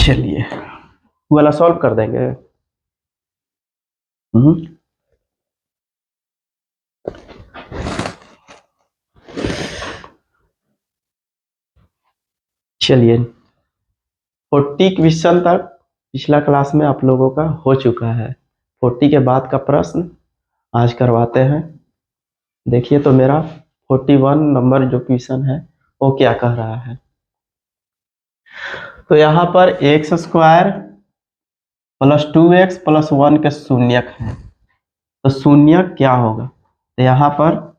चलिए वाला सॉल्व कर देंगे। चलिए 40 क्वेश्चन तक पिछला क्लास में आप लोगों का हो चुका है। 40 के बाद का प्रश्न आज करवाते हैं। देखिए तो मेरा 41 नंबर जो क्वेश्चन है वो क्या कह रहा है। तो यहाँ पर x square plus 2x plus 1 के शून्यक है, तो शून्यक क्या होगा। तो यहाँ पर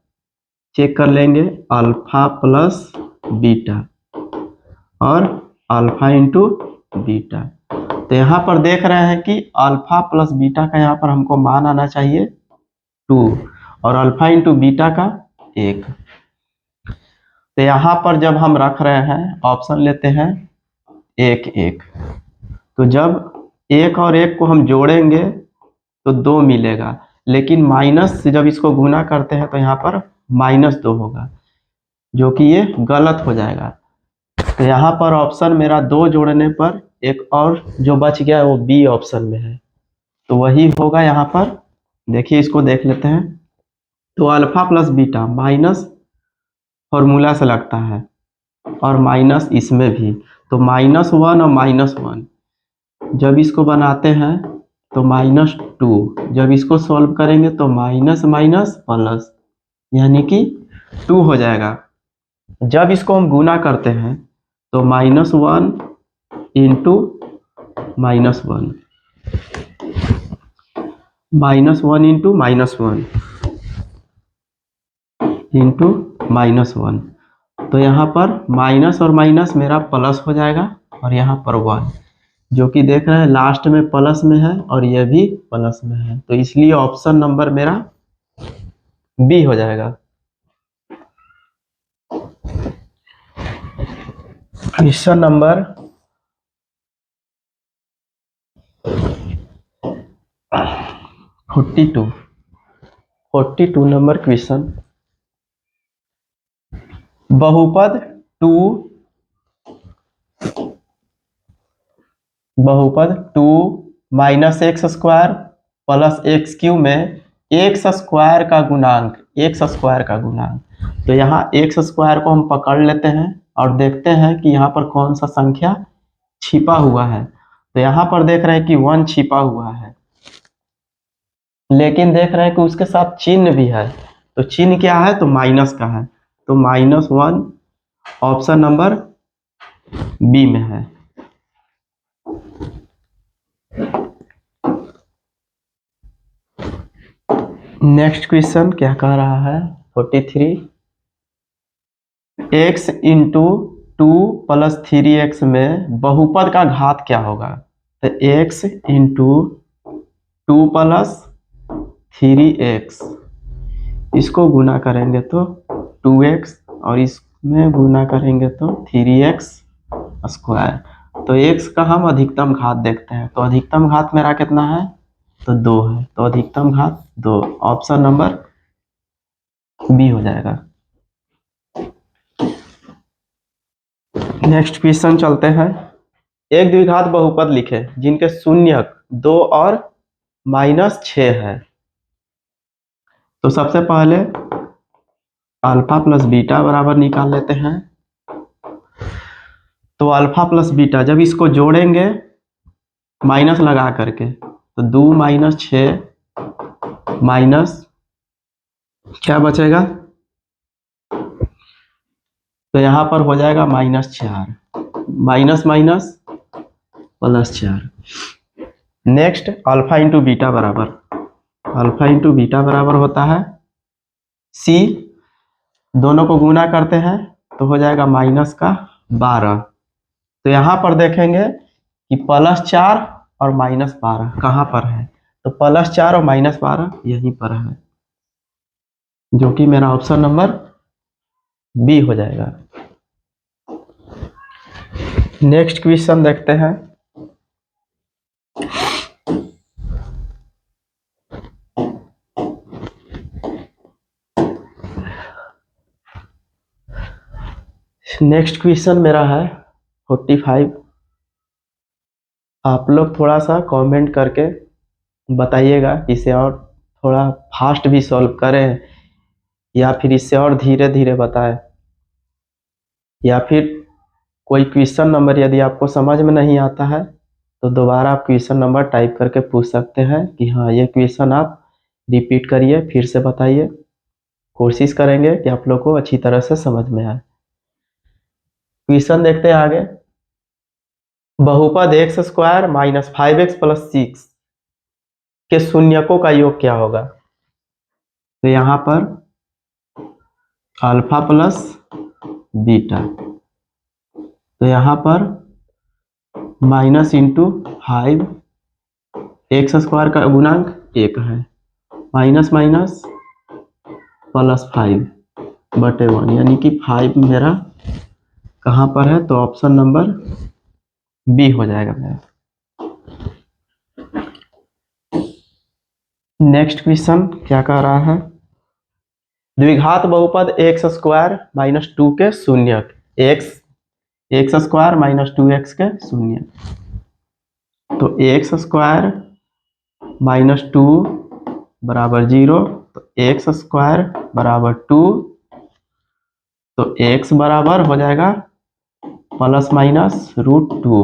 चेक कर लेंगे अल्फा प्लस बीटा और अल्फा इंटू बीटा। तो यहाँ पर देख रहे हैं कि अल्फा प्लस बीटा का यहाँ पर हमको मान आना चाहिए 2 और अल्फा इंटू बीटा का 1। तो यहाँ पर जब हम रख रहे हैं ऑप्शन लेते हैं 1 1, तो जब 1 और 1 को हम जोड़ेंगे तो 2 मिलेगा, लेकिन माइनस से जब इसको गुना करते हैं तो यहाँ पर -2 होगा, जो कि ये गलत हो जाएगा। तो यहाँ पर ऑप्शन मेरा 2 जोड़ने पर एक और जो बच गया है वो बी ऑप्शन में है, तो वही होगा यहाँ पर। देखिए इसको देख लेते हैं। तो alpha plus beta minus formula से लगता है और माइनस इसमें भी, तो -1 और -1 जब इसको बनाते हैं तो -2, जब इसको सॉल्व करेंगे तो माइनस माइनस प्लस यानी कि 2 हो जाएगा। जब इसको हम गुना करते हैं तो -1 इंटू -1 -1 इंटू -1 इंटू -1, तो यहाँ पर माइनस और माइनस मेरा प्लस हो जाएगा और यहाँ पर 1, जो कि देख रहे हैं लास्ट में प्लस में है और ये भी प्लस में है, तो इसलिए ऑप्शन नंबर मेरा बी हो जाएगा। Question number 42 number question. बहुपद 2 minus x square plus x Q में एक्स स्क्वायर का गुणांक, तो यहाँ एक्स स्क्वायर को हम पकड़ लेते हैं और देखते हैं कि यहाँ पर कौन सा संख्या छिपा हुआ है। तो यहाँ पर देख रहे हैं कि 1 छिपा हुआ है, लेकिन देख रहे हैं कि उसके साथ चिन्ह भी है, तो चिन्ह क्या है, तो माइनस का है, तो -1 ऑप्शन नंबर बी में है। नेक्स्ट क्वेश्चन क्या कह रहा है 43, x इंटू 2 प्लस 3x में बहुपद का घात क्या होगा। तो x इंटू 2 प्लस 3x, इसको गुना करेंगे तो 2x और इसमें गुना करेंगे तो 3x स्क्वायर। तो x का हम अधिकतम घात देखते हैं, तो अधिकतम घात मेरा कितना है, तो 2 है, तो अधिकतम घात 2 ऑप्शन नंबर बी हो जाएगा। नेक्स्ट क्वेश्चन चलते हैं। एक द्विघात बहुपद लिखे जिनके शून्यक 2 और -6 है। तो सबसे पहले अल्फा प्लस बीटा बराबर निकाल लेते हैं। तो अल्फा प्लस बीटा जब इसको जोड़ेंगे माइनस लगा करके तो 2 - 6 माइनस क्या बचेगा, तो यहाँ पर हो जाएगा -4, minus minus +4। Next alpha into beta बराबर होता है सी, दोनों को गुना करते हैं तो हो जाएगा -12। तो यहाँ पर देखेंगे कि +4 और -12 कहाँ पर है, तो +4 और -12 यहीं पर है, जो कि मेरा ऑप्शन नंबर बी हो जाएगा। नेक्स्ट क्वेश्चन देखते हैं। नेक्स्ट क्वेश्चन मेरा है 45, आप लोग थोड़ा सा कमेंट करके बताइएगा कि इसे और थोड़ा फास्ट भी सॉल्व करें या फिर इससे और धीरे धीरे बताएं, या फिर कोई क्वेश्चन नंबर यदि आपको समझ में नहीं आता है तो दोबारा आप क्वेश्चन नंबर टाइप करके पूछ सकते हैं कि हाँ ये क्वेश्चन आप रिपीट करिए, फिर से बताइए। कोशिश करेंगे कि आप लोग को अच्छी तरह से समझ में आए। क्वेश्चन देखते हैं आगे। बहुपद X square minus 5x plus 6 के शून्यकों का योग क्या होगा? तो यहाँ पर अल्फा प्लस बीटा, तो यहाँ पर माइनस इंटू 5, एक्स स्क्वायर का गुणांक 1 है, माइनस माइनस प्लस 5/1, यानी कि 5 मेरा कहाँ पर है? तो ऑप्शन नंबर बी हो जाएगा मेरा। नेक्स्ट क्वेश्चन क्या कह रहा है? द्विघात बहुपद एक्स स्क्वायर माइनस 2 के शून्यक, एक्स स्क्वायर माइनस 2x के शून्य, तो एक्स स्क्वायर माइनस 2 बराबर 0, तो एक्स स्क्वायर बराबर 2, तो x बराबर हो जाएगा प्लस माइनस √2,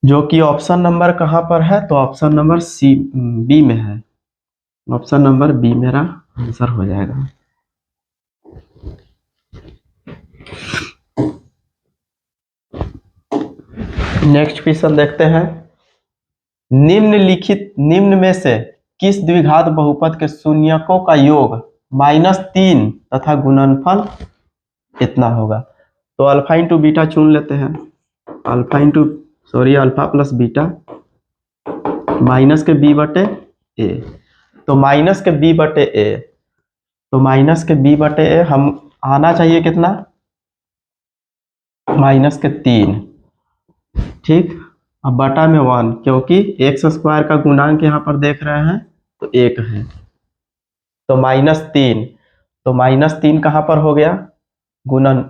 जो कि ऑप्शन नंबर कहाँ पर है? तो ऑप्शन नंबर बी में है। ऑप्शन नंबर बी मेरा आंसर हो जाएगा। नेक्स्ट क्वेश्चन देखते हैं। निम्न में से किस द्विघात बहुपद के शून्यकों का योग -3 तथा गुणनफल कितना होगा? तो अल्फा इंटू बीटा चुन लेते हैं। अल्फा प्लस बीटा माइनस के बी बटे ए, तो माइनस के बी बटे ए, तो माइनस के बी बटे ए हम आना चाहिए कितना? माइनस के 3, ठीक। अब बटा में 1, क्योंकि एक्स स्क्वायर का गुणांक यहाँ पर देख रहे हैं तो 1 है, तो -3, तो -3 कहाँ पर हो गया? गुणन,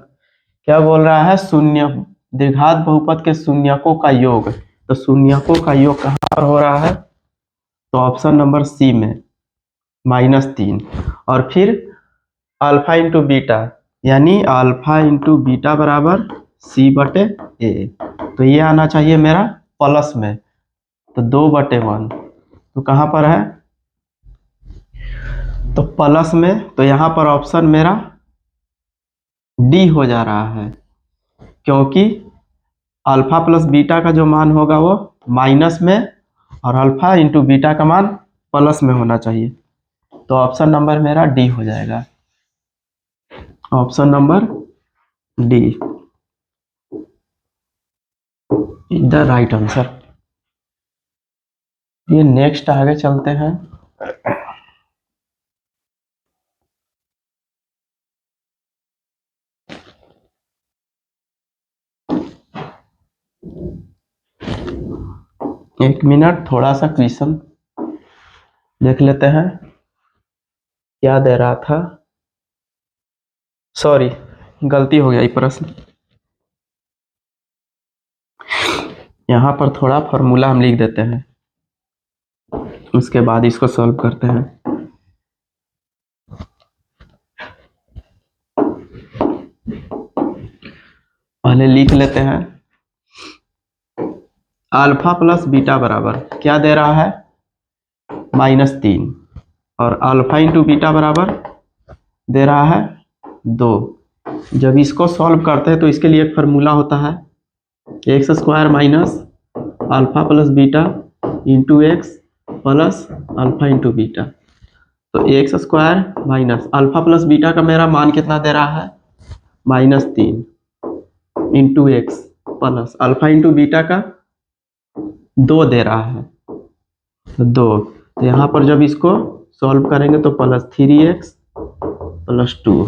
क्या बोल रहा है? शून्य, द्विघात बहुपद के शून्यकों का योग, तो शून्यकों का योग कहाँ पर हो रहा है? तो ऑप्शन नंबर सी में -3, और फिर अल्फा इंटू बीटा, यानी अल्फा इंटू बीटा बराबर सी बटे ए, तो ये आना चाहिए मेरा प्लस में, तो 2/1, तो कहाँ पर है? तो प्लस में, तो यहाँ पर ऑप्शन मेरा डी हो जा रहा है, क्योंकि अल्फा प्लस बीटा का जो मान होगा वो माइनस में, और अल्फा इंटू बीटा का मान प्लस में होना चाहिए, तो ऑप्शन नंबर मेरा डी हो जाएगा। Option number D is the right answer. ये नेक्स्ट आगे चलते हैं। एक मिनट, थोड़ा सा क्वेश्चन देख लेते हैं क्या दे रहा था। सॉरी, गलती हो गया, ये प्रश्न यहाँ पर थोड़ा फॉर्मूला हम लिख देते हैं, उसके बाद इसको सॉल्व करते हैं। पहले लिख लेते हैं। अल्फा प्लस बीटा बराबर क्या दे रहा है? -3, और अल्फा इंटू बीटा बराबर दे रहा है 2। जब इसको सॉल्व करते हैं तो इसके लिए एक फार्मूला होता है, X square minus alpha plus beta into X plus alpha into beta, तो X square minus alpha plus beta का मेरा मान कितना दे रहा है? -3 into X plus alpha into beta का 2 दे रहा है, तो 2, तो यहाँ पर जब इसको सॉल्व करेंगे तो +3x + 2,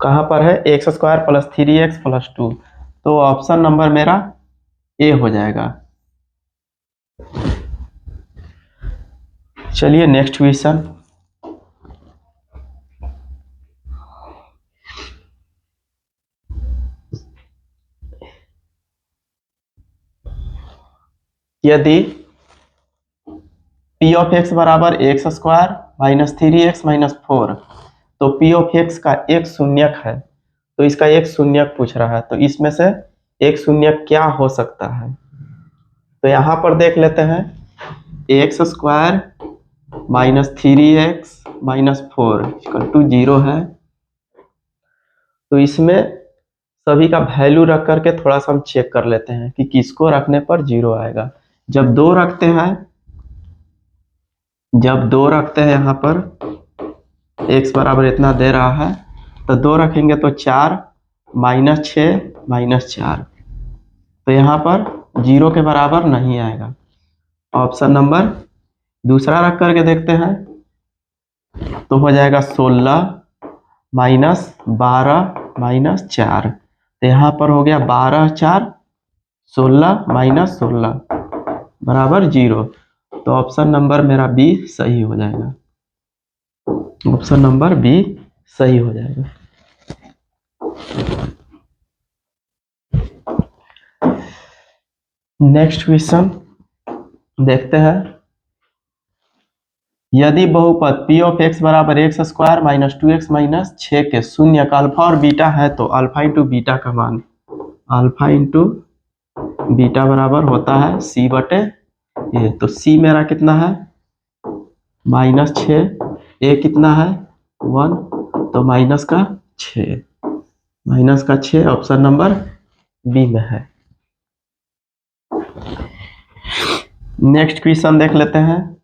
कहाँ पर है? एक्स स्क्वायर प्लस 3x + 2, तो ऑप्शन नंबर मेरा ए हो जाएगा। चलिए नेक्स्ट क्वेश्चन। यदि पी ऑफ एक्स बराबर x square minus 3x minus 4, तो पी ऑफ एक्स का एक शून्यक है, तो इसका एक शून्यक पूछ रहा है, तो इसमें से एक शून्यक क्या हो सकता है। तो यहां पर देख लेते हैं, x square minus 3x minus 4 equal to 0 है। तो इसमें सभी का वैल्यू रख करके थोड़ा सा हम चेक कर लेते हैं कि किसको रखने पर 0 आएगा। जब दो रखते हैं यहाँ पर x बराबर इतना दे रहा है, तो 2 रखेंगे तो 4 माइनस 6 माइनस 4, तो यहाँ पर 0 के बराबर नहीं आएगा। ऑप्शन नंबर दूसरा रख करके देखते हैं, तो हो जाएगा 16 माइनस 12 माइनस 4, तो यहाँ पर हो गया 12 4 16 माइनस 16 बराबर 0, तो ऑप्शन नंबर मेरा बी सही हो जाएगा। ऑप्शन नंबर बी सही हो जाएगा। नेक्स्ट क्वेश्चन देखते हैं, यदि बहुपद p ऑफ x बराबर x square minus 2x minus 6 के शून्य का अल्फा और बीटा है, तो अल्फा इंटू बीटा का मान, अल्फा इंटू बीटा बराबर होता है c बटे ए, तो c मेरा कितना है माइनस 6, ए कितना है 1, तो माइनस का 6 ऑप्शन नंबर बी में है। नेक्स्ट क्वेश्चन देख लेते हैं,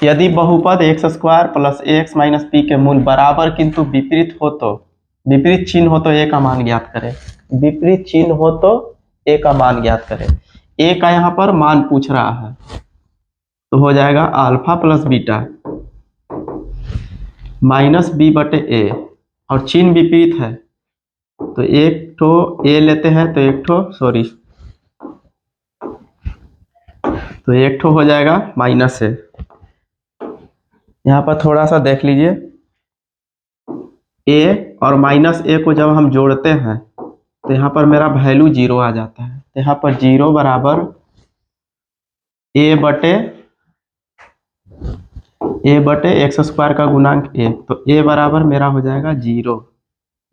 यदि बहुपद X square plus x minus P के मूल बराबर किंतु विपरीत हो, तो विपरीत चिन्ह हो तो ए का मान ज्ञात करें। विपरीत चिन्ह हो तो ए का मान ज्ञात करें। ए का यहाँ पर मान पूछ रहा है, तो हो जाएगा alpha plus beta minus B बटे ए, और चिन्ह विपरीत है, तो एक ठो ए लेते हैं, तो एक ठो हो जाएगा माइनस ए। यहाँ पर थोड़ा सा देख लीजिए, ए और माइनस ए को जब हम जोड़ते हैं तो यहाँ पर मेरा वैल्यू 0 आ जाता है, तो यहाँ पर 0 बराबर ए बटे एक्स स्क्वायर का गुणांक ए, तो ए बराबर मेरा हो जाएगा 0,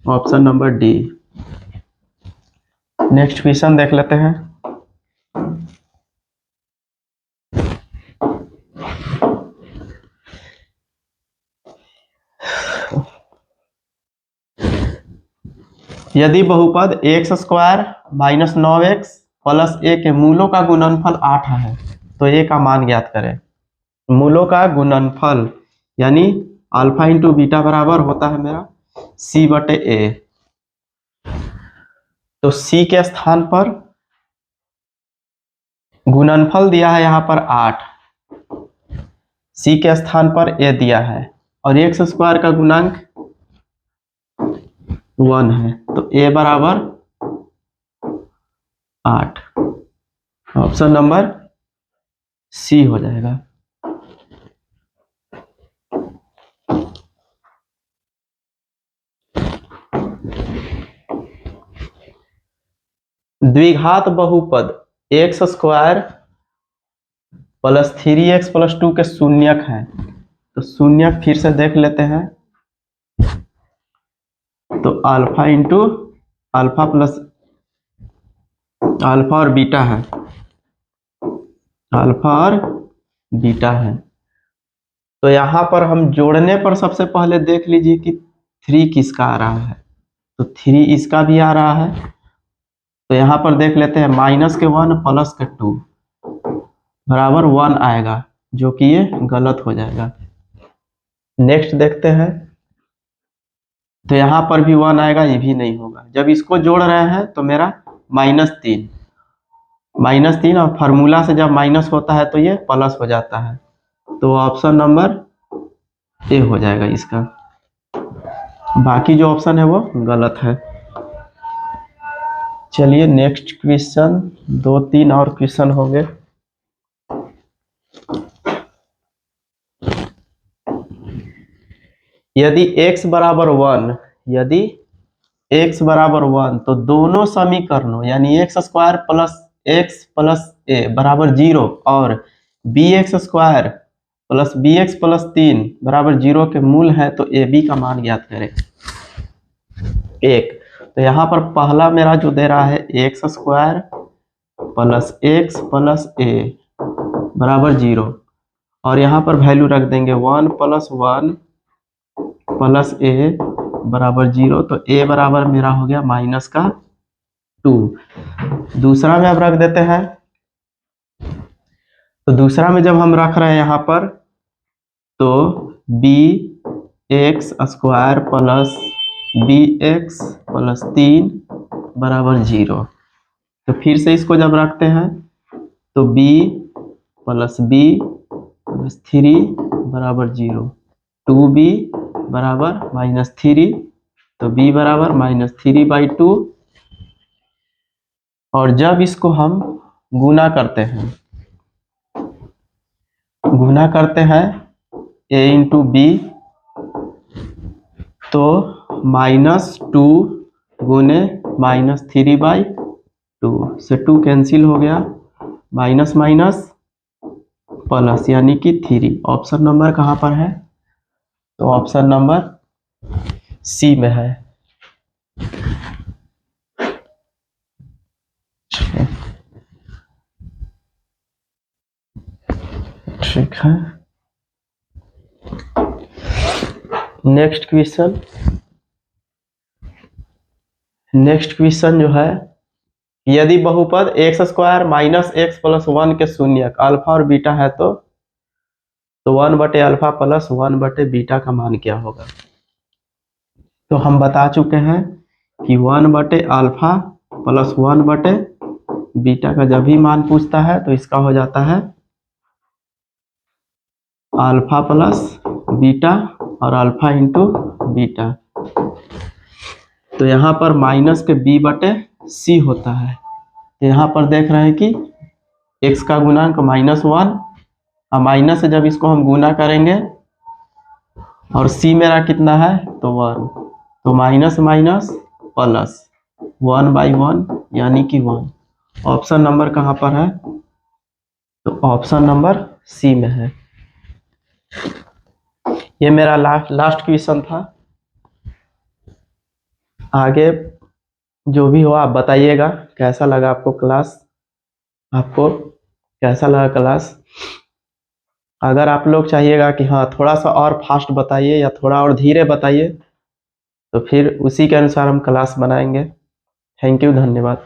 option number D. Next question देख लेते हैं, यदि बहुपद X square minus 9x plus A के मूलों का गुणनफल 8 है, तो ए का मान ज्ञात करें। मूलों का गुणनफल यानी अल्फा इंटू बीटा बराबर होता है मेरा सी बटे ए, तो सी के स्थान पर गुणनफल दिया है यहाँ पर 8, सी के स्थान पर ए दिया है, और एक्स स्क्वायर का गुणांक 1 है, तो ए बराबर 8, ऑप्शन नंबर सी हो जाएगा। द्विघात बहुपद X square plus 3x plus 2 के शून्यक है, तो शून्यक फिर से देख लेते हैं, तो alpha into alpha plus alpha और बीटा है, अल्फा और बीटा है। तो यहाँ पर हम जोड़ने पर सबसे पहले देख लीजिए कि 3 किसका आ रहा है, तो 3 इसका भी आ रहा है, तो यहाँ पर देख लेते हैं माइनस के 1 प्लस के 2 बराबर 1 आएगा, जो कि ये गलत हो जाएगा। नेक्स्ट देखते हैं, तो यहाँ पर भी 1 आएगा, ये भी नहीं होगा। जब इसको जोड़ रहे हैं तो मेरा -3 और फार्मूला से जब माइनस होता है तो ये प्लस हो जाता है, तो ऑप्शन नंबर ए हो जाएगा इसका। बाकी जो ऑप्शन है वो गलत है। चलिए नेक्स्ट क्वेश्चन, 2-3 और क्वेश्चन होंगे। यदि x बराबर 1, यदि x बराबर 1, तो दोनों समीकरणों यानी एक्स स्क्वायर प्लस ए बराबर 0 और B x square plus B x plus 3 बराबर 0 के मूल है, तो ए बी का मान ज्ञात करें। एक तो यहाँ पर पहला मेरा जो दे रहा है एक्स स्क्वायर प्लस ए बराबर 0, और यहाँ पर वैल्यू रख देंगे 1 प्लस 1 प्लस ए बराबर 0, तो ए बराबर मेरा हो गया -2। दूसरा में अब रख देते हैं, तो दूसरा में जब हम रख रहे हैं यहाँ पर, तो B x square plus B x plus 3 बराबर 0, तो फिर से इसको जब रखते हैं तो b प्लस बी प्लस 3 बराबर 0, 2b बराबर -3, तो b बराबर -3/2, और जब इसको हम गुना करते हैं a इंटू बी, तो -2 गुने -3/2 से 2 कैंसिल हो गया, माइनस माइनस प्लस यानी कि 3। ऑप्शन नंबर कहाँ पर है? तो ऑप्शन नंबर सी में है। ठीक है, नेक्स्ट क्वेश्चन जो है, यदि बहुपद X square minus x plus 1 के शून्यक अल्फा और बीटा है, तो 1/अल्फा प्लस 1/बीटा का मान क्या होगा? तो हम बता चुके हैं कि 1/अल्फा प्लस 1/बीटा का जब भी मान पूछता है तो इसका हो जाता है अल्फा प्लस बीटा और अल्फा इंटू बीटा। तो यहाँ पर माइनस के b/c होता है, तो यहाँ पर देख रहे हैं कि x का गुणांक -1, और माइनस से जब इसको हम गुना करेंगे और c मेरा कितना है तो 1, तो माइनस माइनस प्लस 1/1 यानी कि 1। ऑप्शन नंबर कहाँ पर है? तो ऑप्शन नंबर सी में है। ये मेरा लास्ट क्वेश्चन था। आगे जो भी हो आप बताइएगा, कैसा लगा आपको क्लास, अगर आप लोग चाहिएगा कि हाँ थोड़ा सा और फास्ट बताइए या थोड़ा और धीरे बताइए, तो फिर उसी के अनुसार हम क्लास बनाएंगे। थैंक यू, धन्यवाद।